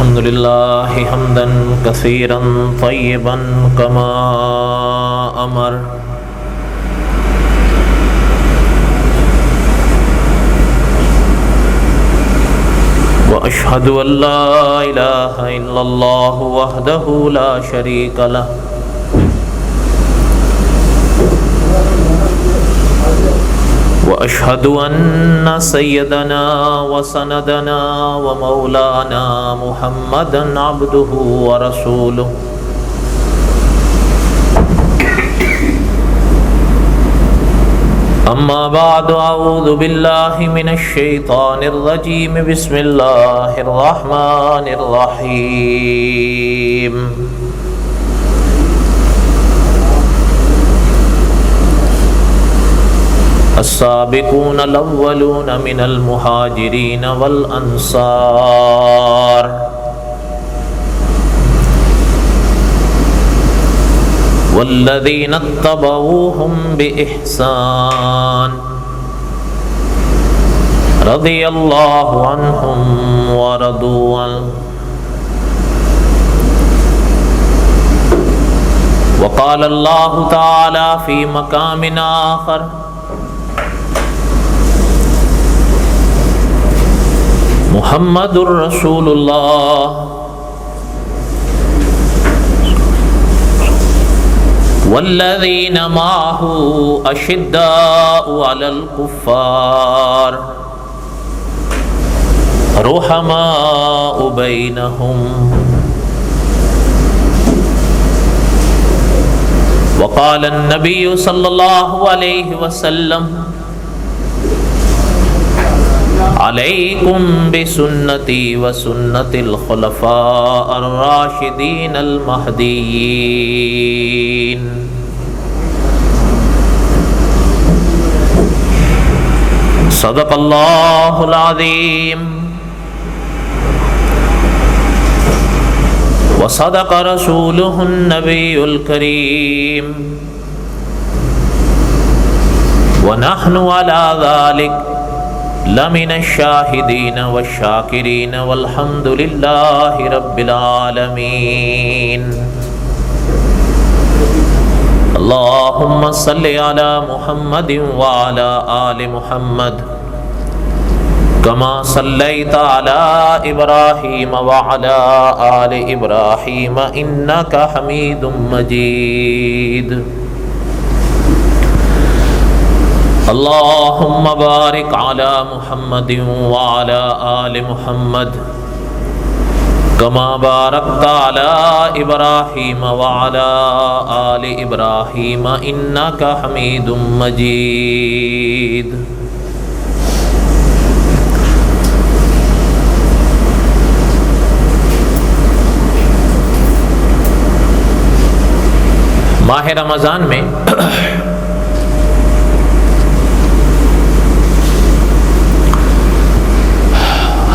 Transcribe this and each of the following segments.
الحمد لله حمدا كثيرا طيبا كما أمر وأشهد أن لا إله إلا الله وحده لا شريك له وأشهد أن سيدنا وسندنا ومولانا محمدا عبده ورسوله أما بعد أعوذ بالله من الشيطان الرجيم بسم الله الرحمن الرحيم السابقون الأولون من المهاجرين والأنصار والذين اتبعوهم بإحسان رضي الله عنهم ورضوا عنه وقال الله تعالى في مقام آخر محمد رسول الله والذين معه أشداء على الكفار رحماء بينهم وقال النبي صلى الله عليه وسلم علیکم بسنتی وسنت الخلفاء الراشدین المہدیین صدق اللہ العظیم وصدق رسولہ النبی الکریم ونحن علی ذلک لمن الشاہدین والشاکرین والحمد للہ رب العالمین اللہم صلی علی محمد وعلی آل محمد کما صلیت علی ابراہیم وعلی آل ابراہیم انکا حمید مجید اللہم بارک علی محمد وعلی آل محمد کما بارکت علی ابراہیم وعلی آل ابراہیم انکا حمید مجید ماہ رمضان میں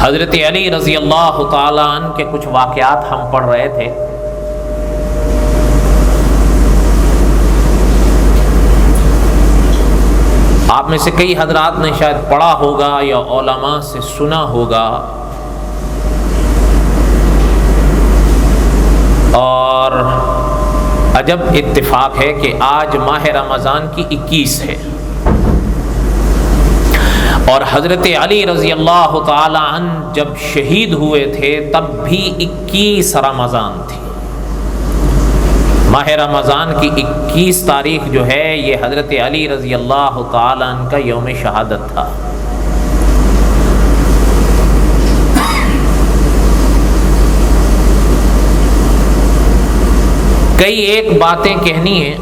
حضرت علی رضی اللہ تعالیٰ عنہ کے کچھ واقعات ہم پڑھ رہے تھے۔ آپ میں سے کئی حضرات نے شاید پڑھا ہوگا یا علماء سے سنا ہوگا، اور عجب اتفاق ہے کہ آج ماہ رمضان کی 21 ہے اور حضرت علی رضی اللہ تعالی عنہ جب شہید ہوئے تھے تب بھی 21 رمضان تھی۔ ماہ رمضان کی 21 تاریخ جو ہے یہ حضرت علی رضی اللہ تعالی عنہ کا یوم شہادت تھا۔ کئی ایک باتیں کہنی ہیں،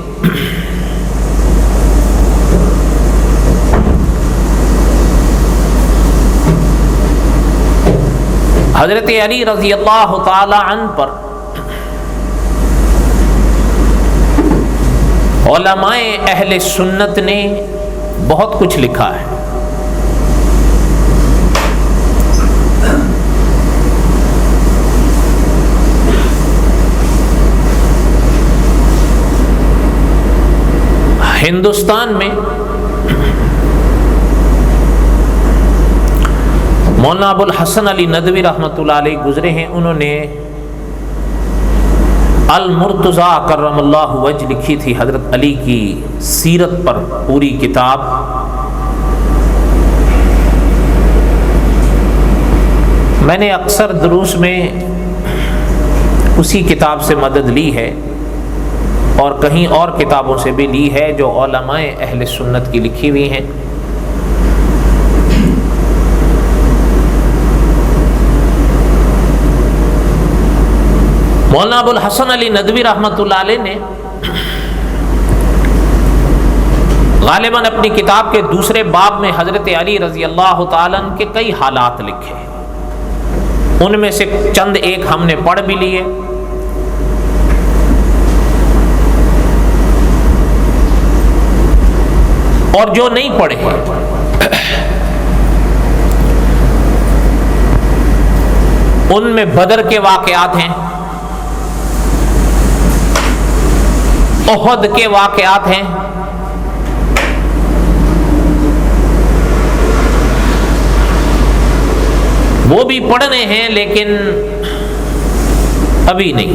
حضرت علی رضی اللہ تعالی عنہ پر علماء اہل سنت نے بہت کچھ لکھا ہے۔ ہندوستان میں مولانا ابو الحسن علی ندوی رحمۃ اللہ علیہ گزرے ہیں، انہوں نے المرتضیٰ کرم اللہ وجہ لکھی تھی حضرت علی کی سیرت پر پوری کتاب۔ میں نے اکثر دروس میں اسی کتاب سے مدد لی ہے اور کہیں اور کتابوں سے بھی لی ہے جو علماء اہل سنت کی لکھی ہوئی ہیں۔ مولانا ابو الحسن علی ندوی رحمۃ اللہ علیہ نے غالباً اپنی کتاب کے دوسرے باب میں حضرت علی رضی اللہ تعالیٰ عنہ کے کئی حالات لکھے، ان میں سے چند ایک ہم نے پڑھ بھی لیے۔ اور جو نہیں پڑھے ان میں بدر کے واقعات ہیں، احد کے واقعات ہیں، وہ بھی پڑھنے ہیں لیکن ابھی نہیں۔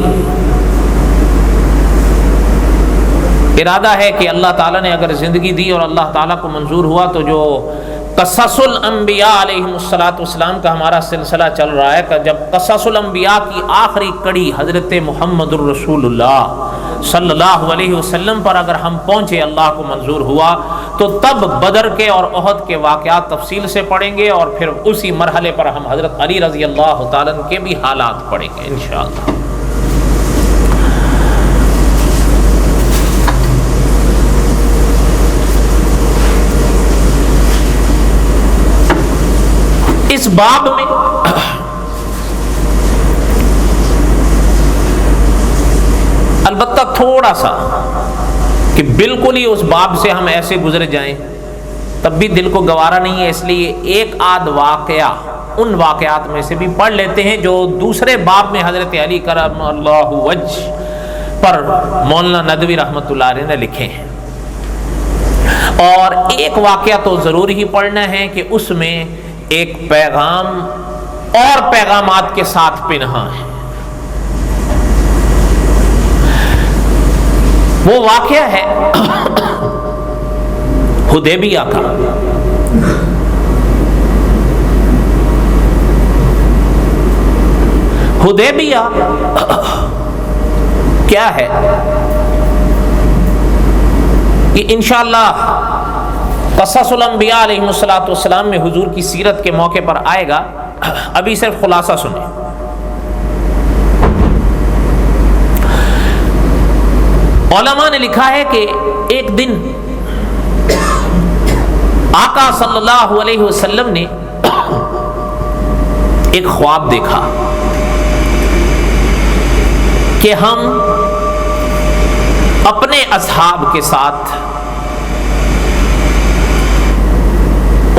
ارادہ ہے کہ اللہ تعالیٰ نے اگر زندگی دی اور اللہ تعالیٰ کو منظور ہوا تو جو قصص الانبیاء علیہم السلام کا ہمارا سلسلہ چل رہا ہے، کہ جب قصص الانبیاء کی آخری کڑی حضرت محمد الرسول اللہ صلی اللہ علیہ وسلم پر اگر ہم پہنچے، اللہ کو منظور ہوا، تو تب بدر کے اور احد کے واقعات تفصیل سے پڑھیں گے، اور پھر اسی مرحلے پر ہم حضرت علی رضی اللہ تعالیٰ عنہ کے بھی حالات پڑھیں گے انشاءاللہ۔ اس باب میں البتہ تھوڑا سا کہ بالکل ہی اس باب سے ہم ایسے گزر جائیں تب بھی دل کو گوارا نہیں ہے، اس لیے ایک آدھ واقعہ ان واقعات میں سے بھی پڑھ لیتے ہیں جو دوسرے باب میں حضرت علی کرم اللہ وجہ پر مولانا ندوی رحمۃ اللہ علیہ نے لکھے ہیں۔ اور ایک واقعہ تو ضرور ہی پڑھنا ہے کہ اس میں ایک پیغام اور پیغامات کے ساتھ پنہاں ہے۔ وہ واقعہ ہے حدیبیہ کا۔ حدیبیہ کیا ہے یہ انشاءاللہ قصص الانبیاء علیہم السلام میں حضور کی سیرت کے موقع پر آئے گا، ابھی صرف خلاصہ سنیں۔ علماء نے لکھا ہے کہ ایک دن آقا صلی اللہ علیہ وسلم نے ایک خواب دیکھا کہ ہم اپنے اصحاب کے ساتھ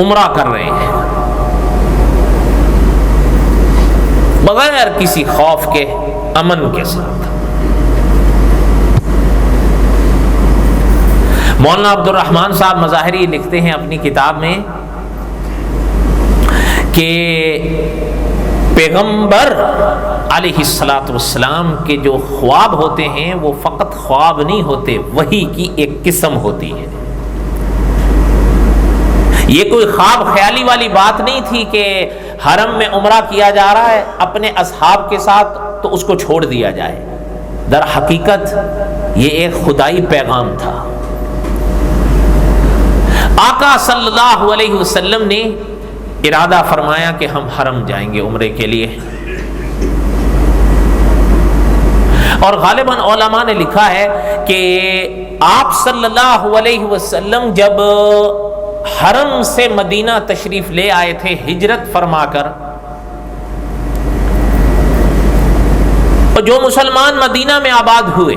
عمرہ کر رہے ہیں بغیر کسی خوف کے، امن کے ساتھ۔ مولانا عبد الرحمن صاحب مظاہری لکھتے ہیں اپنی کتاب میں کہ پیغمبر علیہ السلام کے جو خواب ہوتے ہیں وہ فقط خواب نہیں ہوتے، وحی کی ایک قسم ہوتی ہے۔ یہ کوئی خواب خیالی والی بات نہیں تھی کہ حرم میں عمرہ کیا جا رہا ہے اپنے اصحاب کے ساتھ تو اس کو چھوڑ دیا جائے، در حقیقت یہ ایک خدائی پیغام تھا۔ آقا صلی اللہ علیہ وسلم نے ارادہ فرمایا کہ ہم حرم جائیں گے عمرے کے لیے، اور غالباً علماء نے لکھا ہے کہ آپ صلی اللہ علیہ وسلم جب حرم سے مدینہ تشریف لے آئے تھے ہجرت فرما کر، اور جو مسلمان مدینہ میں آباد ہوئے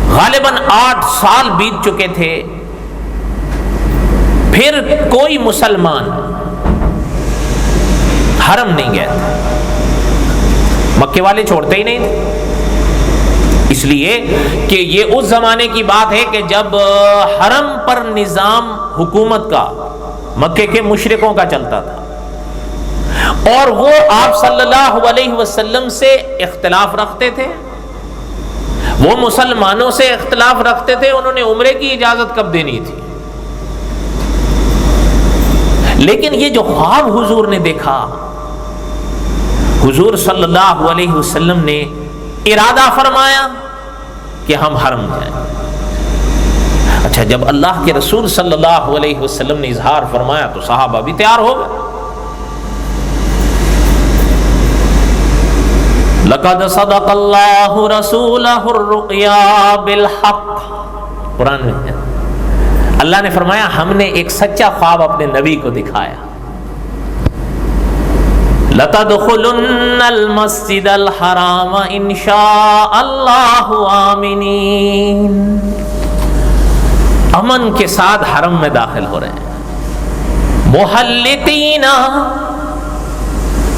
غالباً 8 سال بیت چکے تھے، پھر کوئی مسلمان حرم نہیں گیا تھا، مکے والے چھوڑتے ہی نہیں تھے، اس لیے کہ یہ اس زمانے کی بات ہے کہ جب حرم پر نظام حکومت کا مکے کے مشرکوں کا چلتا تھا، اور وہ آپ صلی اللہ علیہ وسلم سے اختلاف رکھتے تھے، وہ مسلمانوں سے اختلاف رکھتے تھے انہوں نے عمرے کی اجازت کب دینی تھی۔ لیکن یہ جو خواب حضور نے دیکھا، حضور صلی اللہ علیہ وسلم نے ارادہ فرمایا کہ ہم حرم جائیں۔ اچھا، جب اللہ کے رسول صلی اللہ علیہ وسلم نے اظہار فرمایا تو صحابہ بھی تیار ہو گئے۔ لَقَدْ صَدَقَ اللَّهُ رَسُولَهُ الرُّؤْيَا بِالْحَقِّ، قرآن میں ہے، اللہ نے فرمایا ہم نے ایک سچا خواب اپنے نبی کو دکھایا۔ لَتَدْخُلُنَّ الْمَسْجِدَ الْحَرَامَ إِنْ شَاءَ اللَّهُ آمِنِينَ، امن کے ساتھ حرم میں داخل ہو رہے ہیں۔ مُحَلِّقِينَ،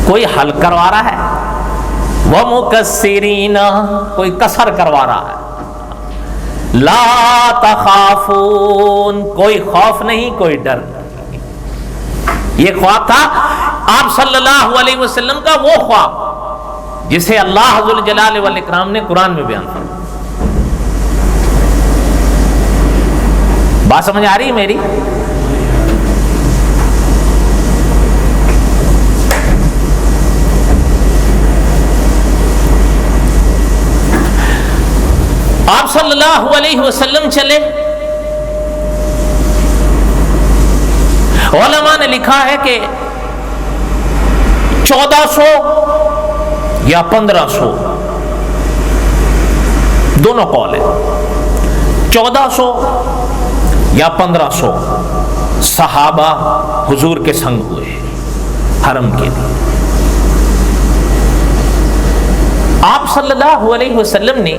کوئی حلق کروا رہا ہے، وَمُقَصِّرِينَ، کوئی قصر کروا رہا ہے، لا تخافون، کوئی خوف نہیں کوئی ڈر نہیں۔ یہ خواب تھا آپ صلی اللہ علیہ وسلم کا، وہ خواب جسے اللہ ذوالجلال والاکرام نے قرآن میں بیان فرمایا۔ بات سمجھ آ رہی ہے میری؟ آپ صلی اللہ علیہ وسلم چلے۔ علماء نے لکھا ہے کہ 1400 یا 1500، دونوں قول ہیں، 1400 یا 1500 صحابہ حضور کے سنگ ہوئے حرم کے لیے۔ آپ صلی اللہ علیہ وسلم نے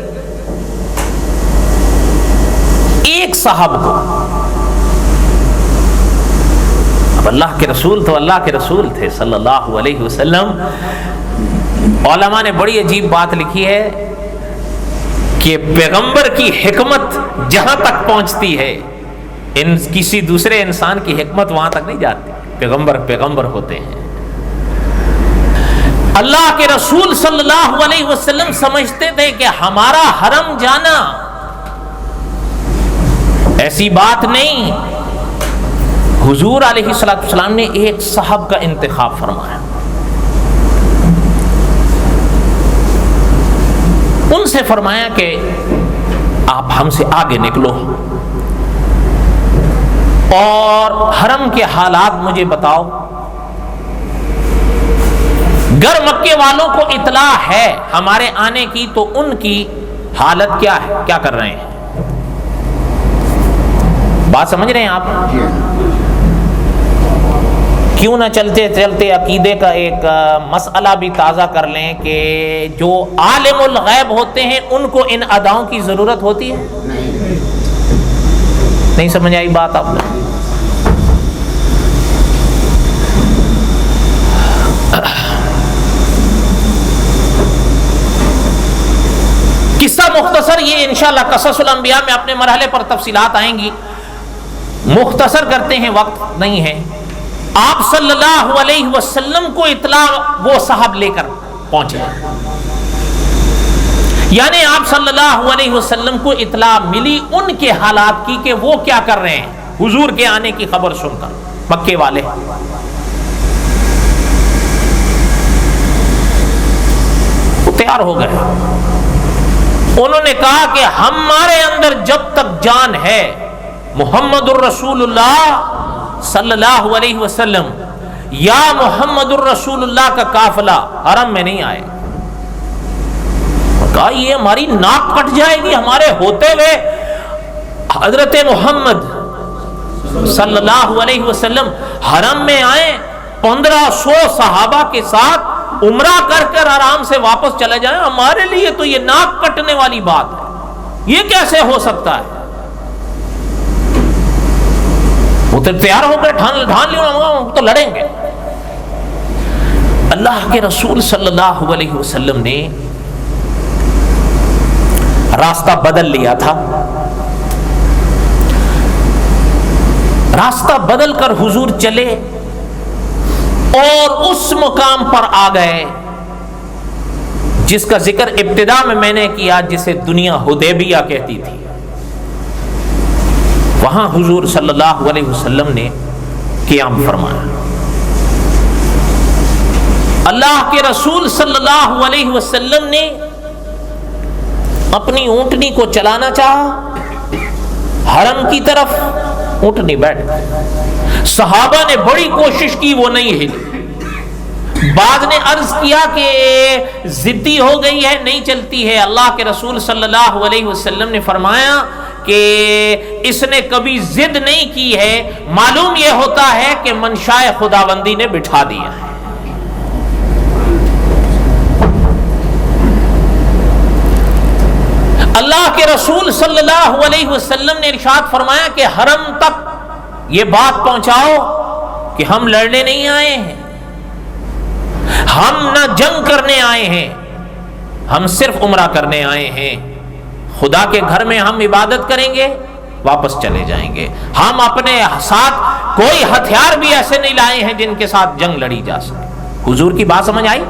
ایک صاحب کو، اب اللہ کے رسول تو اللہ کے رسول تھے صلی اللہ علیہ وسلم، علماء نے بڑی عجیب بات لکھی ہے کہ پیغمبر کی حکمت جہاں تک پہنچتی ہے کسی دوسرے انسان کی حکمت وہاں تک نہیں جاتی۔ پیغمبر ہوتے ہیں۔ اللہ کے رسول صلی اللہ علیہ وسلم سمجھتے تھے کہ ہمارا حرم جانا ایسی بات نہیں۔ حضور علیہ السلام نے ایک صاحب کا انتخاب فرمایا، ان سے فرمایا کہ آپ ہم سے آگے نکلو اور حرم کے حالات مجھے بتاؤ۔ گر مکے والوں کو اطلاع ہے ہمارے آنے کی تو ان کی حالت کیا ہے، کیا کر رہے ہیں؟ بات سمجھ رہے ہیں آپ؟ کیوں نہ چلتے چلتے عقیدے کا ایک مسئلہ بھی تازہ کر لیں کہ جو عالم الغیب ہوتے ہیں ان کو ان اداؤں کی ضرورت ہوتی ہے؟ نہیں سمجھ آئی بات آپ کو؟ قصہ مختصر، یہ انشاءاللہ قصص الانبیاء میں اپنے مرحلے پر تفصیلات آئیں گی، مختصر کرتے ہیں، وقت نہیں ہے۔ آپ صلی اللہ علیہ وسلم کو اطلاع وہ صاحب لے کر پہنچے، یعنی آپ صلی اللہ علیہ وسلم کو اطلاع ملی ان کے حالات کی کہ وہ کیا کر رہے ہیں حضور کے آنے کی خبر سن کر۔ مکے والے وہ تیار ہو گئے، انہوں نے کہا کہ ہمارے اندر جب تک جان ہے محمد الرسول اللہ صلی اللہ علیہ وسلم یا محمد الرسول اللہ کا قافلہ حرم میں نہیں آئے، کہا یہ ہماری ناک کٹ جائے گی، ہمارے ہوتے ہوئے حضرت محمد صلی اللہ علیہ وسلم حرم میں آئے، 1500 صحابہ کے ساتھ عمرہ کر کر آرام سے واپس چلے جائیں، ہمارے لیے تو یہ ناک کٹنے والی بات ہے، یہ کیسے ہو سکتا ہے؟ وہ تو تیار ہو کر ڈھان لیا تو لڑیں گے۔ اللہ کے رسول صلی اللہ علیہ وسلم نے راستہ بدل لیا تھا، راستہ بدل کر حضور چلے اور اس مقام پر آ گئے جس کا ذکر ابتدا میں نے کیا، جسے دنیا حدیبیہ کہتی تھی۔ وہاں حضور صلی اللہ علیہ وسلم نے قیام فرمایا۔ اللہ کے رسول صلی اللہ علیہ وسلم نے اپنی اونٹنی کو چلانا چاہا حرم کی طرف، اونٹنی بیٹھ گئی۔ صحابہ نے بڑی کوشش کی، وہ نہیں ہلی۔ بعض نے عرض کیا کہ ضدی ہو گئی ہے، نہیں چلتی ہے۔ اللہ کے رسول صلی اللہ علیہ وسلم نے فرمایا کہ اس نے کبھی ضد نہیں کی ہے، معلوم یہ ہوتا ہے کہ منشائے خداوندی نے بٹھا دیا ہے۔ اللہ کے رسول صلی اللہ علیہ وسلم نے ارشاد فرمایا کہ حرم تک یہ بات پہنچاؤ کہ ہم لڑنے نہیں آئے ہیں، ہم نہ جنگ کرنے آئے ہیں، ہم صرف عمرہ کرنے آئے ہیں۔ خدا کے گھر میں ہم عبادت کریں گے، واپس چلے جائیں گے۔ ہم اپنے ساتھ کوئی ہتھیار بھی ایسے نہیں لائے ہیں جن کے ساتھ جنگ لڑی جا سکے۔ حضور کی بات سمجھ آئی؟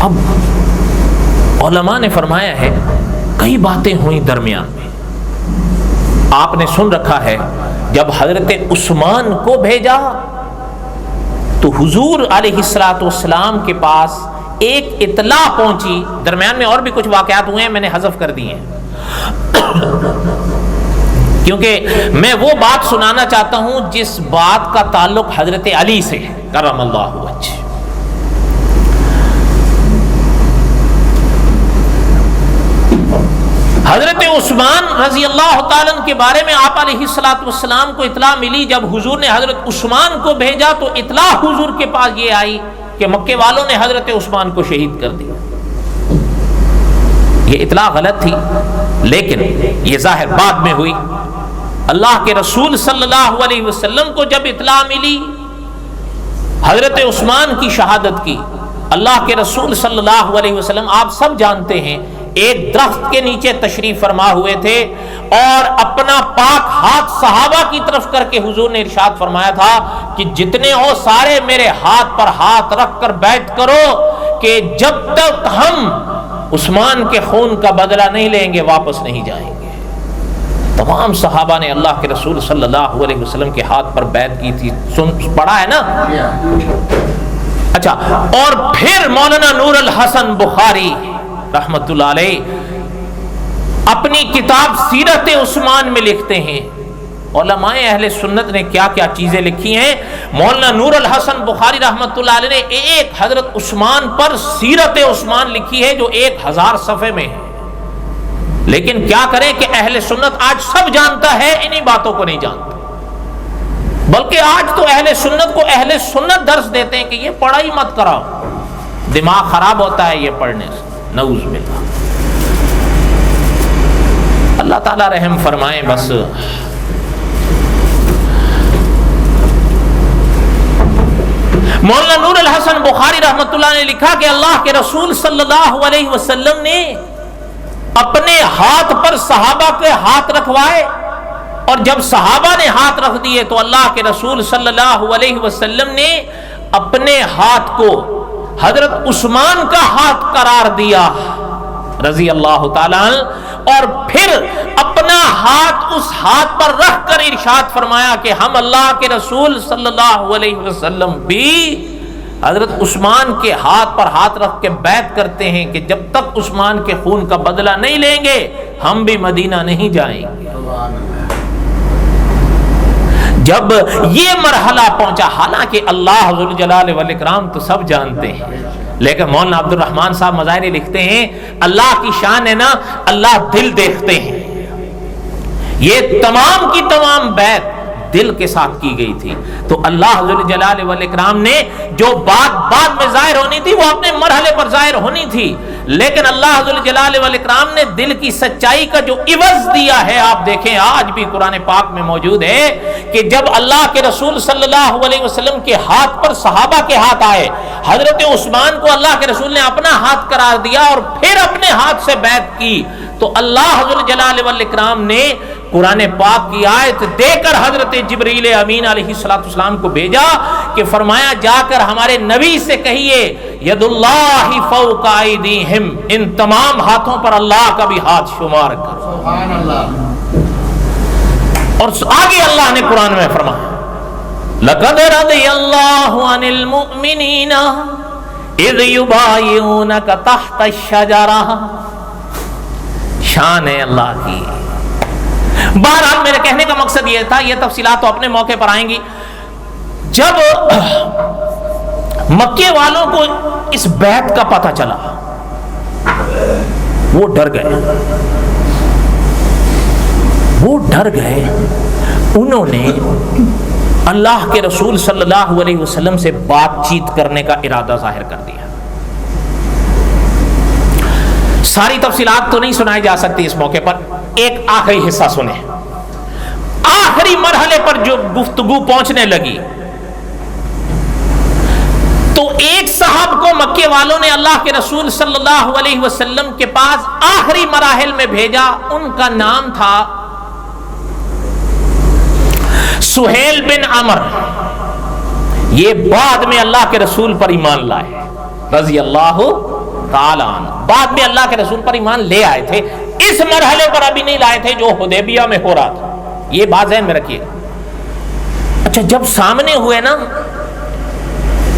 اب علماء نے فرمایا ہے کئی باتیں ہوئیں درمیان میں۔ آپ نے سن رکھا ہے جب حضرت عثمان کو بھیجا تو حضور علیہ الصلوۃ والسلام کے پاس ایک اطلاع پہنچی۔ درمیان میں اور بھی کچھ واقعات ہوئے ہیں، میں نے حذف کر دیے ہیں کیونکہ میں وہ بات سنانا چاہتا ہوں جس بات کا تعلق حضرت علی سے ہے کرم اللہ وجہ۔ حضرت عثمان رضی اللہ تعالیٰ عنہ کے بارے میں آپ علیہ الصلوۃ والسلام کو اطلاع ملی۔ جب حضور نے حضرت عثمان کو بھیجا تو اطلاع حضور کے پاس یہ آئی کہ مکے والوں نے حضرت عثمان کو شہید کر دیا۔ یہ اطلاع غلط تھی، لیکن یہ ظاہر بعد میں ہوئی۔ اللہ کے رسول صلی اللہ علیہ وسلم کو جب اطلاع ملی حضرت عثمان کی شہادت کی، اللہ کے رسول صلی اللہ علیہ وسلم آپ سب جانتے ہیں ایک درخت کے نیچے تشریف فرما ہوئے تھے اور اپنا پاک ہاتھ صحابہ کی طرف کر کے حضور نے ارشاد فرمایا تھا کہ جتنے ہو سارے میرے ہاتھ پر ہاتھ رکھ کر بیعت کرو کہ جب تک ہم عثمان کے خون کا بدلہ نہیں لیں گے واپس نہیں جائیں گے۔ تمام صحابہ نے اللہ کے رسول صلی اللہ علیہ وسلم کے ہاتھ پر بیعت کی تھی، پڑھا ہے نا؟ اچھا، اور پھر مولانا نور الحسن بخاری رحمت اللہ علیہ اپنی کتاب سیرت عثمان میں لکھتے ہیں۔ علماء اہل سنت نے کیا کیا چیزیں لکھی ہیں۔ مولانا نور الحسن بخاری رحمت اللہ علیہ نے ایک حضرت عثمان پر سیرت عثمان لکھی ہے جو 1000 صفحے میں ہے، لیکن کیا کریں کہ اہل سنت آج سب جانتا ہے، انہی باتوں کو نہیں جانتا، بلکہ آج تو اہل سنت کو اہل سنت درس دیتے ہیں کہ یہ پڑھا ہی مت کراؤ، دماغ خراب ہوتا ہے یہ پڑھنے سے، نعوذ باللہ۔ اللہ تعالیٰ رحم فرمائیں۔ بس مولانا نور الحسن بخاری رحمت اللہ نے لکھا کہ اللہ کے رسول صلی اللہ علیہ وسلم نے اپنے ہاتھ پر صحابہ کے ہاتھ رکھوائے، اور جب صحابہ نے ہاتھ رکھ دیے تو اللہ کے رسول صلی اللہ علیہ وسلم نے اپنے ہاتھ کو حضرت عثمان کا ہاتھ قرار دیا رضی اللہ تعالیٰ عنہ، اور پھر اپنا ہاتھ اس ہاتھ پر رکھ کر ارشاد فرمایا کہ ہم اللہ کے رسول صلی اللہ علیہ وسلم بھی حضرت عثمان کے ہاتھ پر ہاتھ رکھ کے بیعت کرتے ہیں کہ جب تک عثمان کے خون کا بدلہ نہیں لیں گے ہم بھی مدینہ نہیں جائیں گے۔ جب یہ مرحلہ پہنچا، حالانکہ اللہ ذوالجلال والاکرام تو سب جانتے ہیں، لیکن مولانا عبد الرحمن صاحب مظاہرے لکھتے ہیں اللہ کی شان ہے نا، اللہ دل دیکھتے ہیں۔ یہ تمام کی تمام بیعت دل کے ساتھ کی گئی تھی. تو اللہ ذو الجلال والاکرام نے جو بات بعد میں ظاہر ہونی تھی وہ اپنے مرحلے پر ظاہر ہونی تھی، لیکن اللہ ذو الجلال والاکرام نے دل کی سچائی کا جو عوض دیا ہے، آپ دیکھیں آج بھی قرآن پاک میں موجود ہے کہ جب اللہ کے رسول صلی اللہ علیہ وسلم کے ہاتھ پر صحابہ کے ہاتھ آئے، حضرت عثمان کو اللہ کے رسول نے اپنا ہاتھ قرار دیا اور پھر اپنے ہاتھ سے بیعت کی، تو اللہ ذو الجلال والاکرام نے قرآن پاک کی آیت دے کر حضرت جبریل امین علیہ السلام کو بھیجا کہ فرمایا جا کر ہمارے نبی سے کہیے ید اللہ فوق ایدیہم، ان تمام ہاتھوں پر اللہ کا بھی ہاتھ شمار کر. سبحان اللہ. اور آگے اللہ نے قرآن میں فرمایا لقد رضی اللہ عن المؤمنین اذ یبایعونک تحت الشجرہ. شان ہے اللہ کی. بہرحال میرے کہنے کا مقصد یہ تھا، یہ تفصیلات تو اپنے موقع پر آئیں گی. جب مکے والوں کو اس بیعت کا پتہ چلا وہ ڈر گئے. انہوں نے اللہ کے رسول صلی اللہ علیہ وسلم سے بات چیت کرنے کا ارادہ ظاہر کر دیا. ساری تفصیلات تو نہیں سنائی جا سکتی اس موقع پر، ایک آخری حصہ سنیں. آخری مرحلے پر جو گفتگو پہنچنے لگی تو ایک صاحب کو مکے والوں نے اللہ کے رسول صلی اللہ علیہ وسلم کے پاس آخری مراحل میں بھیجا. ان کا نام تھا سہیل بن عمر. یہ بعد میں اللہ کے رسول پر ایمان لائے رضی اللہ تعالی عنہ. بعد میں اللہ کے رسول پر ایمان لے آئے تھے، اس مرحلے پر ابھی نہیں لائے تھے جو حدیبیہ میں ہو رہا تھا. یہ بات ذہن میں رکھیے. اچھا جب سامنے ہوئے نا،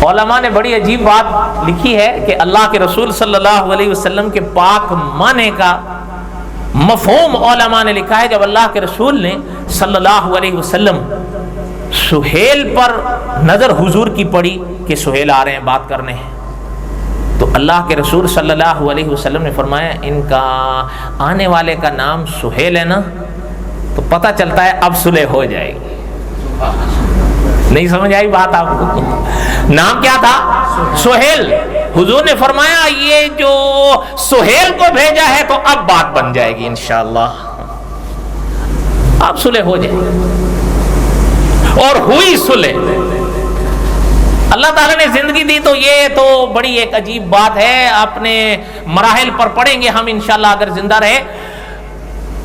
علماء نے بڑی عجیب بات لکھی ہے کہ اللہ کے رسول صلی اللہ علیہ وسلم کے پاک معنی کا مفہوم علماء نے لکھا ہے. جب اللہ کے رسول نے صلی اللہ علیہ وسلم سہیل پر نظر حضور کی پڑی کہ سہیل آ رہے ہیں بات کرنے ہیں، تو اللہ کے رسول صلی اللہ علیہ وسلم نے فرمایا ان کا آنے والے کا نام سہیل ہے نا، تو پتہ چلتا ہے اب صلح ہو جائے گی. نہیں سمجھ آئی بات آپ کو؟ نام کیا تھا؟ سہیل. حضور نے فرمایا یہ جو سہیل کو بھیجا ہے تو اب بات بن جائے گی انشاءاللہ، اب صلح ہو جائے گی. اور ہوئی صلح. اللہ تعالیٰ نے زندگی دی تو یہ تو بڑی ایک عجیب بات ہے. اپنے مراحل پر پڑھیں گے ہم انشاءاللہ اگر زندہ رہے.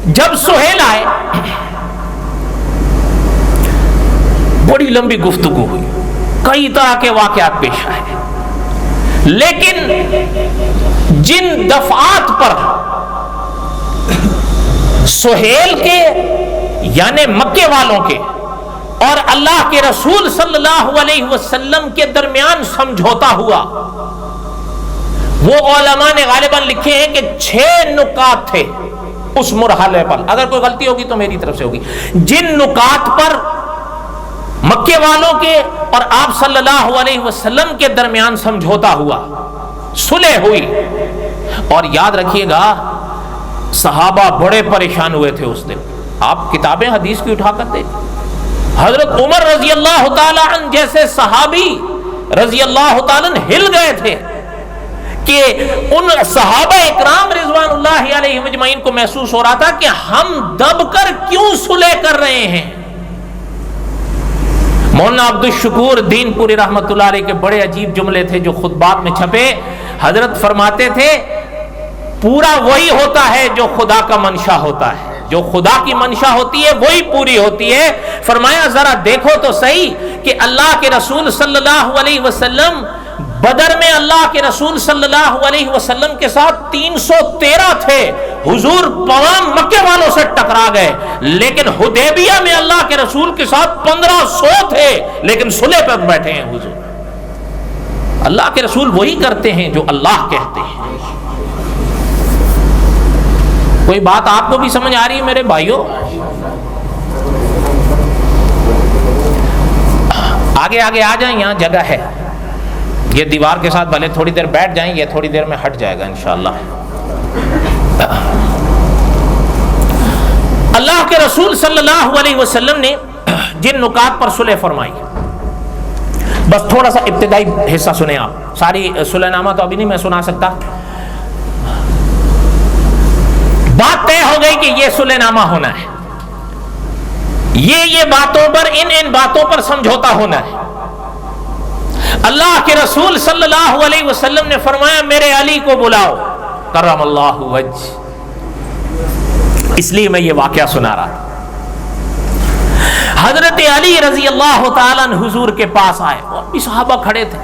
جب سہیل آئے بڑی لمبی گفتگو ہوئی، کئی طرح کے واقعات پیش آئے، لیکن جن دفعات پر سہیل کے یعنی مکے والوں کے اور اللہ کے رسول صلی اللہ علیہ وسلم کے درمیان سمجھوتا ہوا، وہ علماء نے غالباً لکھے ہیں کہ 6 نکات تھے اس مرحلے پر. اگر کوئی غلطی ہوگی تو میری طرف سے ہوگی. جن نکات پر مکے والوں کے اور آپ صلی اللہ علیہ وسلم کے درمیان سمجھوتا ہوا، صلح ہوئی. اور یاد رکھیے گا صحابہ بڑے پریشان ہوئے تھے اس دن. آپ کتابیں حدیث کی اٹھا کر دیکھیں، حضرت عمر رضی اللہ تعالی عنہ جیسے صحابی رضی اللہ تعالی عنہ ہل گئے تھے کہ ان صحابہ اکرام رضوان اللہ علیہم اجمعین کو محسوس ہو رہا تھا کہ ہم دب کر کیوں صلح کر رہے ہیں. مولانا عبد الشکور دین پوری رحمت اللہ علیہ کے بڑے عجیب جملے تھے جو خطبات میں چھپے. حضرت فرماتے تھے پورا وہی ہوتا ہے جو خدا کا منشا ہوتا ہے، جو خدا کی منشا ہوتی ہے وہی پوری ہوتی ہے. فرمایا ذرا دیکھو تو صحیح کہ اللہ کے رسول صلی اللہ علیہ وسلم بدر میں اللہ کے رسول صلی اللہ علیہ وسلم کے ساتھ 313 تھے، حضور تمام مکے والوں سے ٹکرا گئے. لیکن حدیبیہ میں اللہ کے رسول کے ساتھ 1500 تھے لیکن صلح پر بیٹھے ہیں حضور. اللہ کے رسول وہی کرتے ہیں جو اللہ کہتے ہیں. کوئی بات آپ کو بھی سمجھ آ رہی ہے میرے بھائیوں؟ آگے آگے آ جائیں، یہاں جگہ ہے. یہ دیوار کے ساتھ بھلے تھوڑی دیر بیٹھ جائیں، یہ تھوڑی دیر میں ہٹ جائے گا انشاءاللہ. اللہ کے رسول صلی اللہ علیہ وسلم نے جن نکات پر صلح فرمائی. بس تھوڑا سا ابتدائی حصہ سنیں آپ. ساری صلح نامہ تو ابھی نہیں میں سنا سکتا. بات طے ہو گئی کہ یہ صلح نامہ ہونا ہے, یہ باتوں پر ان باتوں پر سمجھوتا ہونا ہے. اللہ کے رسول صلی اللہ علیہ وسلم نے فرمایا میرے علی کو بلاؤ کرم اللہ وجہ. اس لیے میں یہ واقعہ سنا رہا تھا. حضرت علی رضی اللہ تعالیٰ عنہ حضور کے پاس آئے, اور بھی صحابہ کھڑے تھے,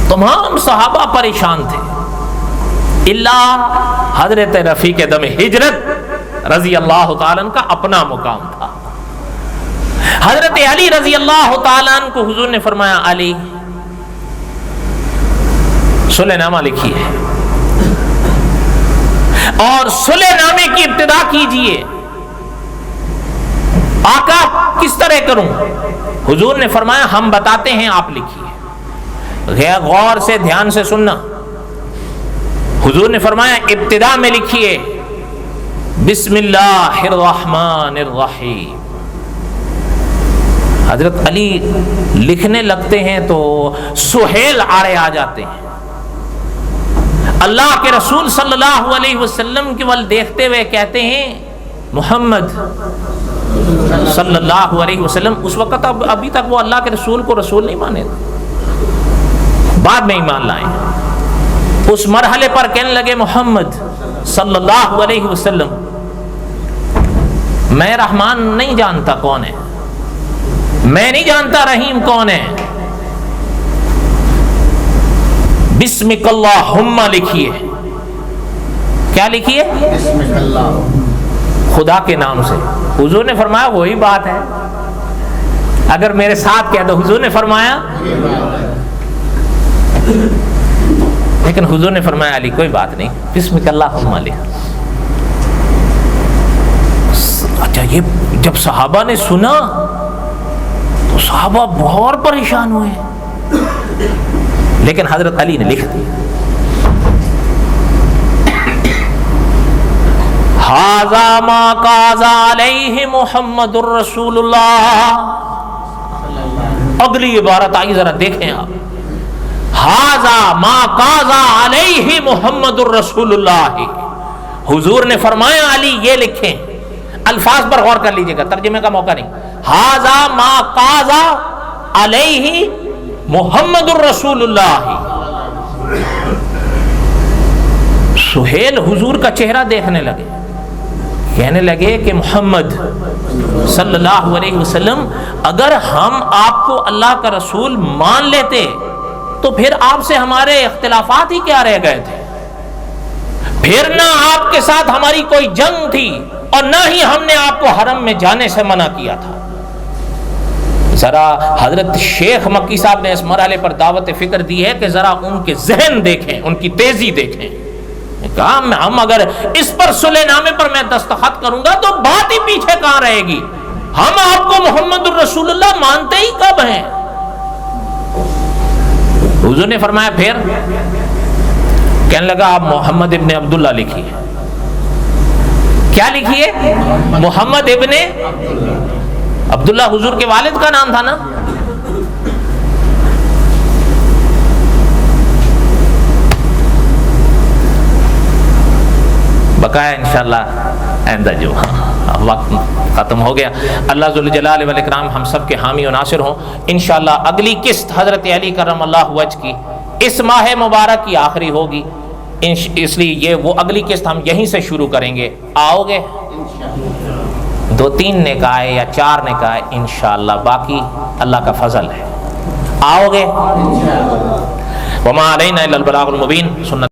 تمام صحابہ پریشان تھے اللہ حضرت رفیق دم ہجرت رضی اللہ تعالیٰ عنہ کا اپنا مقام تھا. حضرت علی رضی اللہ تعالیٰ عنہ کو حضور نے فرمایا علی صلح نامہ لکھیے اور صلح نامے کی ابتدا کیجئے. آقا کس طرح کروں؟ حضور نے فرمایا ہم بتاتے ہیں, آپ لکھیے. غور سے دھیان سے سننا. حضور نے فرمایا ابتدا میں لکھیے بسم اللہ الرحمن الرحیم. حضرت علی لکھنے لگتے ہیں تو سہیل آڑے آ جاتے ہیں. اللہ کے رسول صلی اللہ علیہ وسلم کی ول دیکھتے ہوئے کہتے ہیں محمد صلی اللہ علیہ وسلم. اس وقت ابھی تک وہ اللہ کے رسول کو رسول نہیں مانے تھے, بعد میں ایمان لائے. اس مرحلے پر کہنے لگے محمد صلی اللہ علیہ وسلم میں رحمان نہیں جانتا کون ہے, میں نہیں جانتا رحیم کون ہے, بسمک اللہم لکھیے. کیا لکھیے؟ بسمک اللہ, خدا کے نام سے. حضور نے فرمایا وہی بات ہے, اگر میرے ساتھ کہہ دو. حضور نے فرمایا, لیکن حضور نے فرمایا علی کوئی بات نہیں, بسمک اللہم لکھ. اچھا, یہ جب صحابہ نے سنا تو صحابہ بہت پریشان ہوئے, لیکن حضرت علی نے لکھ دی ھذا ما قاض علیہ محمد الرسول اللہ. اگلی عبارت آئی ذرا دیکھیں آپ. ھذا ما قاض علیہ محمد الرسول اللہ. حضور نے فرمایا علی یہ لکھیں. الفاظ پر غور کر لیجئے گا, ترجمے کا موقع نہیں. ھذا ما قاض علیہ محمد الرسول اللہ. سہیل حضور کا چہرہ دیکھنے لگے, کہنے لگے کہ محمد صلی اللہ علیہ وسلم اگر ہم آپ کو اللہ کا رسول مان لیتے تو پھر آپ سے ہمارے اختلافات ہی کیا رہ گئے تھے, پھر نہ آپ کے ساتھ ہماری کوئی جنگ تھی اور نہ ہی ہم نے آپ کو حرم میں جانے سے منع کیا تھا. ذرا حضرت شیخ مکی صاحب نے اس مرحلے پر دعوت فکر دی ہے کہ ذرا ان کے ذہن دیکھیں, ان کی تیزی دیکھیں. کہا ہم اگر اس پر صلح نامے پر میں دستخط کروں گا تو بات ہی پیچھے کہاں رہے گی, ہم آپ کو محمد الرسول اللہ مانتے ہی کب ہیں. حضور نے فرمایا پھر کہنے لگا آپ محمد ابن عبداللہ لکھیے. کیا لکھیے؟ محمد ابن عبداللہ. حضور کے والد کا نام تھا نا. بقایا انشاءاللہ آئندہ جو وقت ختم ہو گیا. اللہ ذو الجلال والاکرام ہم سب کے حامی و ناصر ہوں. انشاءاللہ اگلی قسط حضرت علی کرم اللہ وجہ کی اس ماہ مبارک کی آخری ہوگی, اس لیے یہ وہ اگلی قسط ہم یہیں سے شروع کریں گے. آؤ گے؟ 2-3 نکاح یا 4 نکاح انشاءاللہ, باقی اللہ کا فضل ہے. آؤ گے؟ وما علینا الا البلاغ المبین. سنت